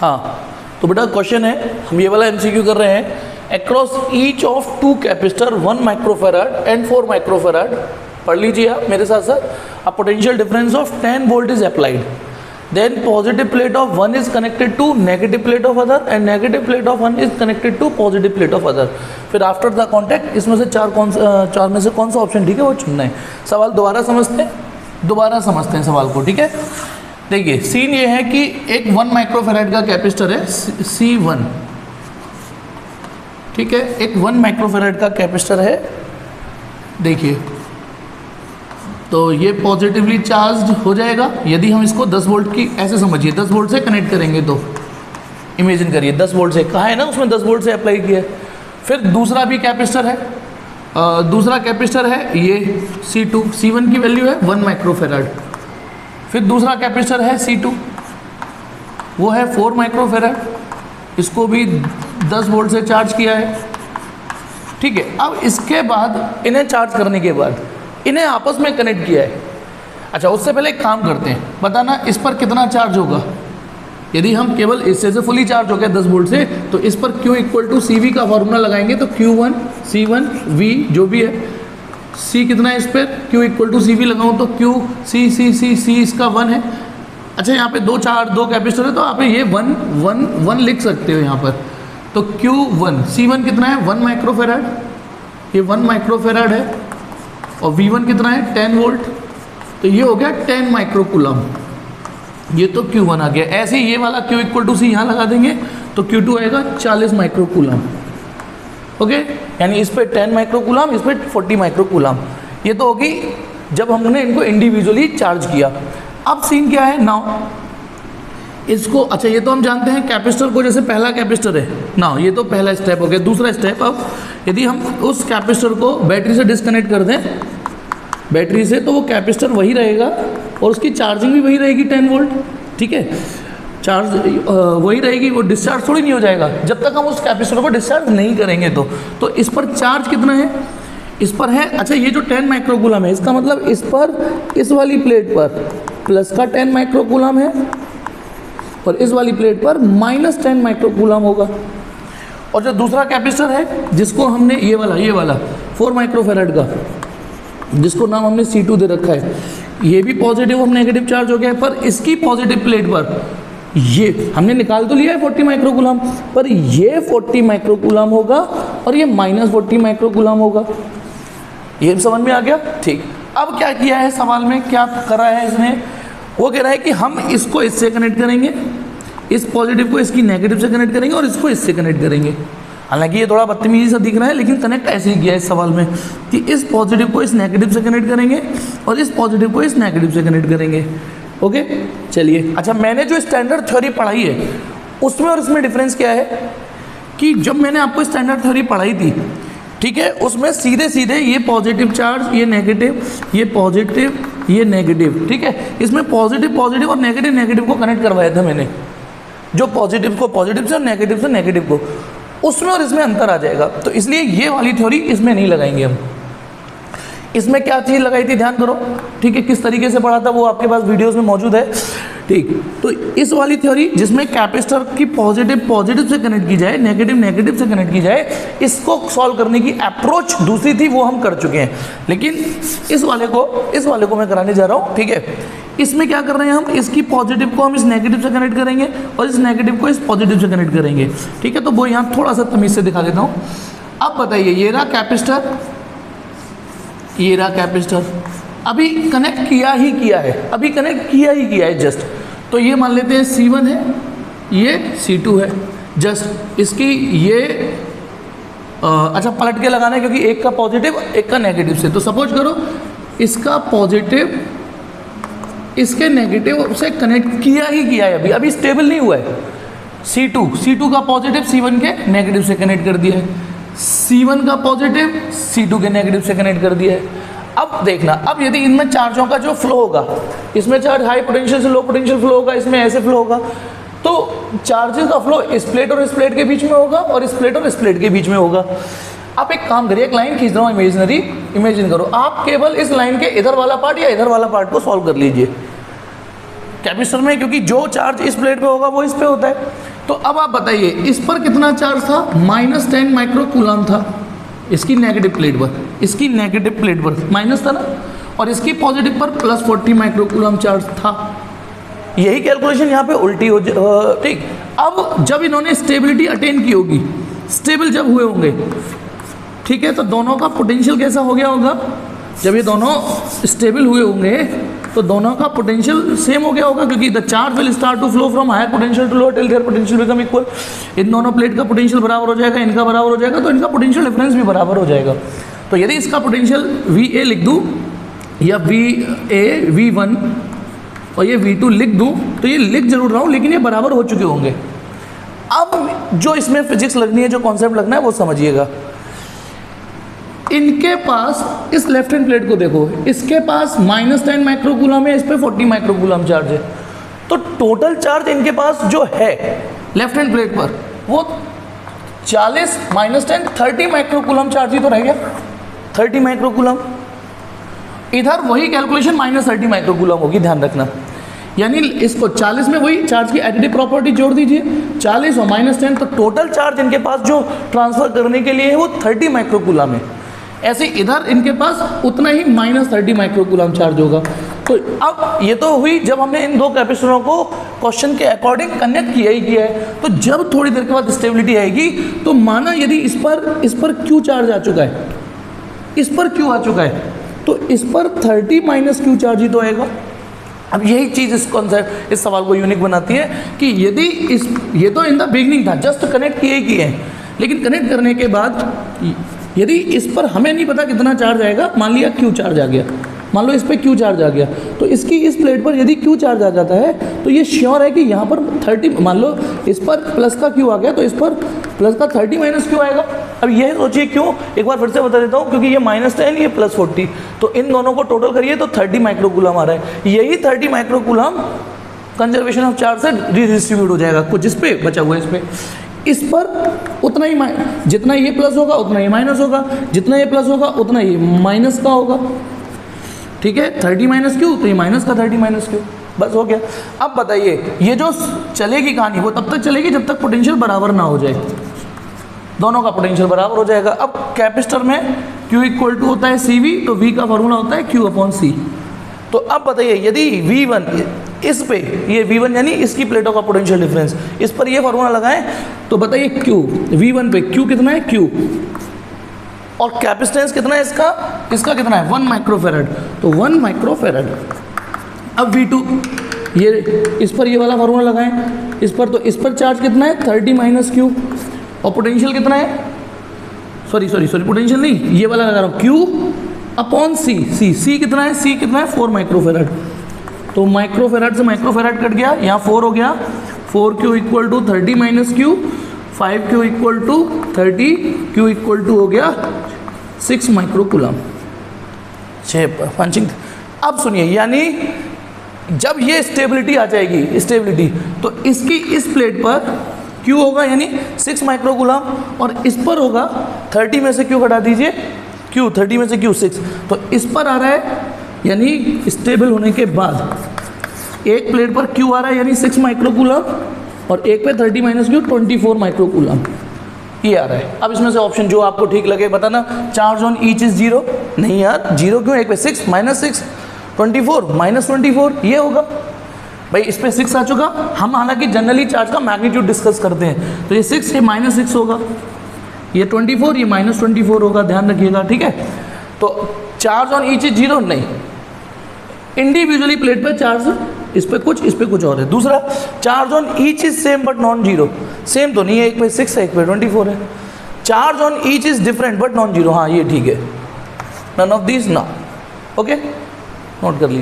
हाँ, तो बेटा क्वेश्चन है, हम ये वाला एमसीक्यू कर रहे हैं। Across each of 2 capacitor 1 microfarad and 4 microfarad, पढ़ लीजिए आप मेरे साथ साथ। A potential difference of 10 volt is applied, then positive plate of 1 is connected to negative plate of other and negative plate of 1 is connected to positive plate of other. फिर after the contact इसमें से चार में से कौन सा option ठीक है वो चुनना है। सवाल दोबारा समझते हैं सवाल को, ठीक है। देखिए सीन ये है कि एक 1 माइक्रोफेराड का कैपेसिटर है C1, ठीक है, एक 1 माइक्रोफेराड का कैपेसिटर है। देखिए तो ये पॉजिटिवली चार्ज्ड हो जाएगा यदि हम इसको 10 वोल्ट की, ऐसे समझिए 10 वोल्ट से कनेक्ट करेंगे तो इमेजिन करिए 10 वोल्ट से, कहा है ना उसमें 10 वोल्ट से अप्लाई किया है। फिर दूसरा भी कैपेसिटर है, दूसरा कैपेसिटर है ये C2, C1 की वैल्यू है 1 माइक्रोफेराड। फिर दूसरा कैपेसिटर है C2, वो है 4 माइक्रोफेराड, इसको भी 10 वोल्ट से चार्ज किया है, ठीक है। अब इसके बाद इन्हें चार्ज करने के बाद इन्हें आपस में कनेक्ट किया है। अच्छा उससे पहले एक काम करते हैं, बताना इस पर कितना चार्ज होगा। यदि हम केवल इससे से फुली चार्ज हो गया 10 वोल्ट से, तो इस पर Q = CV का फॉर्मूला लगाएंगे तो Q1 C1 V जो भी है, C कितना है इस पर, Q = CV लगाऊं तो Q C इसका 1 है। अच्छा यहाँ पे दो कैपेसिटर है तो आप ये 1 लिख सकते हो यहाँ पर। तो Q1 C1 कितना है 1 माइक्रोफेराड, ये 1 माइक्रोफेराड है, और V1 कितना है 10 वोल्ट, तो ये हो गया 10 माइक्रोकूलम। ये तो Q1 आ गया। ऐसे ही ये वाला Q = C यहाँ लगा देंगे तो Q2 आएगा 40 माइक्रोकूलम, ओके। यानी इस पे 10 माइक्रोकूलम, इस पे 40 माइक्रोकूलम। ये तो होगी जब हमने इनको इंडिविजुअली चार्ज किया। अब सीन क्या है नाउ इसको, अच्छा ये तो हम जानते हैं कैपेसिटर को, जैसे पहला कैपेसिटर है ना, ये तो पहला स्टेप हो गया। दूसरा स्टेप, अब यदि हम उस कैपेसिटर को बैटरी से डिस्कनेक्ट कर दें बैटरी से, तो वो कैपेसिटर वही रहेगा और उसकी चार्जिंग भी वही रहेगी 10 वोल्ट, ठीक है। चार्ज वही रहेगी, वो डिस्चार्ज थोड़ी नहीं हो जाएगा जब तक हम उस कैपेसिटर को डिस्चार्ज नहीं करेंगे। तो इस पर चार्ज कितना है, इस पर है, अच्छा ये जो 10 माइक्रोकूलम है, इसका मतलब इस पर, इस वाली प्लेट पर प्लस का 10 माइक्रोकूलम है और इस वाली प्लेट पर -10 माइक्रोकूलम होगा। और जो दूसरा कैपेसिटर है जिसको हमने ये वाला 4 माइक्रोफेराड का, जिसको नाम हमने C2 दे रखा है, ये भी पॉजिटिव और नेगेटिव चार्ज हो गया है, पर इसकी पॉजिटिव प्लेट पर ये हमने निकाल तो लिया है 40 माइक्रोकूलम, पर ये 40 माइक्रोकूलम होगा और ये -40 माइक्रोकूलम होगा। ये समझ में आ गया, ठीक। अब क्या किया है सवाल में, क्या करा है इसने, वो कह रहा है कि हम इसको इससे कनेक्ट करेंगे, इस पॉजिटिव को इसकी नेगेटिव से कनेक्ट करेंगे और इसको इससे कनेक्ट करेंगे। हालांकि ये थोड़ा बदतमीजी सा दिख रहा है, लेकिन कनेक्ट ऐसे ही किया है इस सवाल में कि इस पॉजिटिव को इस नेगेटिव से कनेक्ट करेंगे और इस पॉजिटिव को इस नेगेटिव से कनेक्ट करेंगे, ओके। चलिए, अच्छा मैंने जो स्टैंडर्ड थ्योरी पढ़ाई है उसमें और इसमें डिफरेंस क्या है कि जब मैंने आपको स्टैंडर्ड थ्योरी पढ़ाई थी, ठीक है, उसमें सीधे ये पॉजिटिव चार्ज, ये नेगेटिव, ये पॉजिटिव, ये नेगेटिव, ठीक है। इसमें पॉजिटिव और नेगेटिव को कनेक्ट करवाया था मैंने, जो पॉजिटिव को पॉजिटिव से और नेगेटिव से नेगेटिव को, उसमें और इसमें अंतर आ जाएगा। तो इसलिए ये वाली थ्योरी इसमें नहीं लगाएंगे हम। इसमें क्या चीज़ लगाई थी ध्यान करो, ठीक है, किस तरीके से पढ़ा था वो आपके पास वीडियोस में मौजूद है, ठीक। तो इस वाली थ्योरी जिसमें कैपेसिटर की पॉजिटिव से कनेक्ट की जाए, नेगेटिव से कनेक्ट की जाए, इसको सॉल्व करने की अप्रोच दूसरी थी, वो हम कर चुके हैं। लेकिन इस वाले को मैं कराने जा रहा हूँ, ठीक है। इसमें क्या कर रहे हैं हम, इसकी पॉजिटिव को हम इस नेगेटिव से कनेक्ट करेंगे और इस नेगेटिव को इस पॉजिटिव से कनेक्ट करेंगे, ठीक है। तो वो यहाँ थोड़ा सा तमीज़ से दिखा देता हूँ। अब बताइए, ये रहा कैपेसिटर, ये रहा कैपेसिटर, अभी कनेक्ट किया ही किया है जस्ट। तो ये मान लेते हैं C1 है, ये C2 है, जस्ट इसकी ये अच्छा पलट के लगाना है क्योंकि एक का पॉजिटिव एक का नेगेटिव से। तो सपोज करो इसका पॉजिटिव इसके नेगेटिव से कनेक्ट किया है, अभी स्टेबल नहीं हुआ है। C2 का पॉजिटिव C1 के नेगेटिव से कनेक्ट कर दिया है, C1 का पॉजिटिव C2 के नेगेटिव से कनेक्ट कर दिया है। अब देखना, अब यदि इनमें चार्जों का जो फ्लो होगा, इसमें चार्ज हाई पोटेंशियल से लो पोटेंशियल फ्लो होगा, इसमें ऐसे फ्लो होगा, तो चार्जेस का फ्लो इस प्लेट और इस प्लेट के बीच में होगा और इस प्लेट और इस प्लेट के बीच में होगा। आप एक काम करिए, एक लाइन खींच रहा हूँ इमेजिनरी, इमेजिन करो आप केवल इस लाइन के इधर वाला पार्ट या इधर वाला पार्ट को सॉल्व कर लीजिए कैपेसिटर में, क्योंकि जो चार्ज इस प्लेट पे होगा वो इस पे होता है। तो अब आप बताइए इस पर कितना चार्ज था, -10 माइक्रो कूलम था इसकी नेगेटिव प्लेट पर, इसकी नेगेटिव प्लेट पर माइनस था ना, और इसकी पॉजिटिव पर +40 माइक्रो कूलम चार्ज था। यही कैलकुलेशन यहाँ पे उल्टी हो ठीक। अब जब इन्होंने स्टेबिलिटी अटेन की होगी, स्टेबल जब हुए होंगे, ठीक है, तो दोनों का पोटेंशियल कैसा हो गया होगा, जब ये दोनों स्टेबल हुए होंगे तो दोनों का पोटेंशियल सेम हो गया होगा, क्योंकि the charge will start to flow from higher potential to lower till their potential become equal. इन दोनों प्लेट का पोटेंशियल बराबर हो जाएगा, इनका बराबर हो जाएगा, तो इनका पोटेंशियल डिफरेंस भी बराबर हो जाएगा। तो यदि इसका पोटेंशियल VA लिख दूँ या VA V1 और ये V2 लिख दूँ, तो ये लिख जरूर रहा हूँ लेकिन ये बराबर हो चुके होंगे। अब जो इसमें फिजिक्स लगनी है, जो कॉन्सेप्ट लगना है वो समझिएगा। इनके पास इस लेफ्ट हैंड प्लेट को देखो, इसके पास -10 माइक्रो कूलम है, इस पे 40 माइक्रो कूलम चार्ज है, तो टोटल चार्ज इनके पास जो है लेफ्ट हैंड प्लेट पर वो 40 -10 30 माइक्रो कूलम चार्ज ही तो रह गया, 30 माइक्रो कूलम। इधर वही कैलकुलेशन -30 माइक्रो कूलम होगी, ध्यान रखना। यानी इसको 40 में वही चार्ज की एडिटिव प्रॉपर्टी जोड़ दीजिए, 40 और -10, तो टोटल चार्ज इनके पास जो ट्रांसफर करने के लिए है वो 30 माइक्रो कूलम है। ऐसे इधर इनके पास उतना ही -30 माइक्रो कूलम चार्ज होगा। तो अब ये तो हुई जब हमने इन दो कैपेसिटरों को क्वेश्चन के अकॉर्डिंग कनेक्ट किया ही किया है। तो जब थोड़ी देर के बाद स्टेबिलिटी आएगी तो माना यदि इस पर Q चार्ज आ चुका है, इस पर Q आ चुका है, तो इस पर 30 - Q चार्ज ही तो आएगा। अब यही चीज़ इस कॉन्सेप्ट, इस सवाल को यूनिक बनाती है कि यदि ये तो इन द बिगनिंग था, जस्ट कनेक्ट किए ही किए हैं, लेकिन कनेक्ट करने के बाद यदि इस पर हमें नहीं पता कितना चार्ज आएगा, मान लिया Q चार्ज आ गया, मान लो इस पर Q चार्ज आ गया, तो इसकी इस प्लेट पर यदि Q चार्ज आ जाता है तो ये श्योर है कि यहाँ पर 30, मान लो इस पर प्लस का Q आ गया तो इस पर प्लस का 30 - Q आएगा। अब यह सोचिए क्यों, एक बार फिर से बता देता हूँ, क्योंकि ये -10 ये +40, तो इन दोनों को टोटल करिए तो 30 माइक्रो कूलम आ रहा है। यही 30 micro coulomb conservation of charge से रीडिस्ट्रीब्यूट हो जाएगा, कुछ इस पर बचा हुआ है, इस पर इस पर उतना ही जितना ये प्लस होगा उतना ही माइनस होगा, जितना ये प्लस होगा उतना ही माइनस का होगा, ठीक है। 30 - Q तो ये माइनस का 30 - Q, बस हो गया। अब बताइए ये जो चलेगी कहानी वो तब तक चलेगी जब तक पोटेंशियल बराबर ना हो जाए, दोनों का पोटेंशियल बराबर हो जाएगा। अब कैपेसिटर में Q = होता है CV, तो V का फॉर्मूला होता है Q/C। तो अब बताइए यदि V1 इस पे, ये V1 यानी इसकी प्लेटों का पोटेंशियल डिफरेंस, इस पर ये फॉर्मूला लगाएं तो बताइए Q, V1 पे Q कितना है Q, और कैपेसिटेंस कितना है इसका कितना है 1 माइक्रोफेरेड, तो 1 माइक्रोफेरेड। अब V2 ये इस पर ये वाला फॉर्मूला लगाएं, इस पर, तो इस पर चार्ज कितना है 30 - Q, और पोटेंशियल कितना है, सॉरी पोटेंशियल नहीं, ये वाला लगा रहा हूँ Q/C, C कितना है 4 माइक्रोफेरेड। तो माइक्रोफेराड से माइक्रोफेराड कट गया, यहाँ 4 हो गया, 4Q = 30 - Q, 5Q = 30, Q = हो गया 6 माइक्रो कूलम। 6 पंचिंग। अब सुनिए, यानी जब ये स्टेबिलिटी आ जाएगी, स्टेबिलिटी, तो इसकी इस प्लेट पर Q होगा यानी 6 माइक्रो कूलम, और इस पर होगा 30 में से Q घटा दीजिए, Q 30 में से Q 6, तो इस पर आ रहा है यानी स्टेबल होने के बाद एक प्लेट पर Q आ रहा है यानी 6 माइक्रो कूलम, और एक पे 30 - Q 24 माइक्रो कूलम, ये आ रहा है। अब इसमें से ऑप्शन जो आपको ठीक लगे बताना। चार्ज ऑन ईच इज 0, नहीं यार 0 क्यों, एक पे 6 -6, 24 -24, ये होगा भाई। इस पे 6 आ चुका, हम हालांकि जनरली चार्ज का मैग्नीट्यूड डिस्कस करते हैं, तो ये 6 ये -6 होगा, ये 24 ये -24 होगा, ध्यान रखिएगा, ठीक है। तो चार्ज ऑन ईच इज 0 नहीं, इंडिविजुअली प्लेट पर चार्ज इस पे कुछ और है। दूसरा, charge on each is same but non zero, same तो नहीं है, एक पे 6 है एक पे 24 है। Charge on each is different but non zero, हाँ ये ठीक है, नन ऑफ दीज ना, ओके, नोट कर लीजिए।